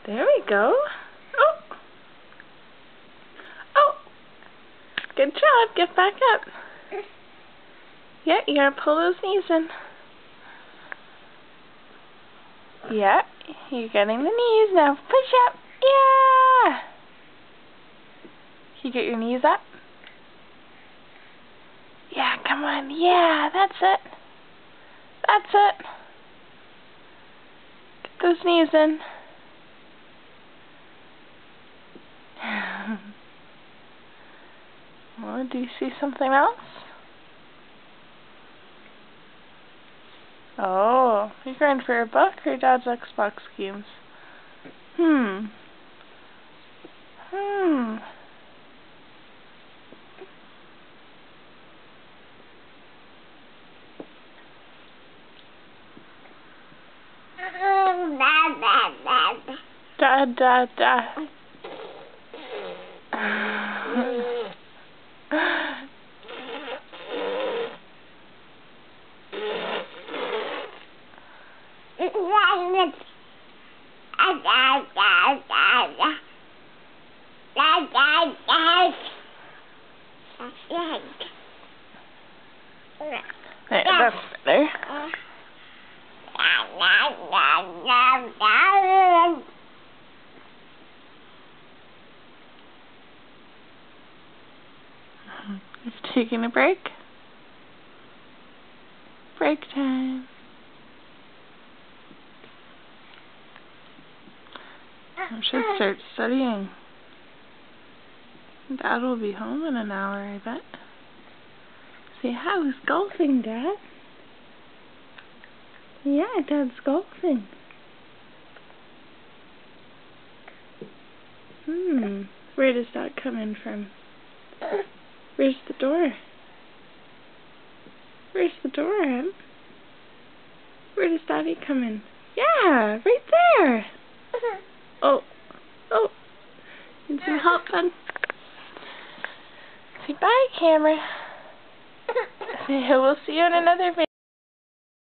There we go. Oh. Oh. Good job. Get back up. Yeah, you gotta pull those knees in. Yeah, you're getting the knees now. Push up. Yeah. Can you get your knees up? Yeah, come on. Yeah, that's it. That's it. Get those knees in. Well, do you see something else? Oh, you're going for your book or Dad's Xbox games? Hmm. Dad. There, that's better. He's taking a break. Break time. I should start studying. Dad will be home in an hour, I bet. Say, how's golfing, Dad? Yeah, Dad's golfing. Where does Dad come in from? Where's the door? Where's the door, Em? Where does Daddy come in? Yeah, right there. Oh. Need some help, then? Say bye, camera. Say, we'll see you in another video.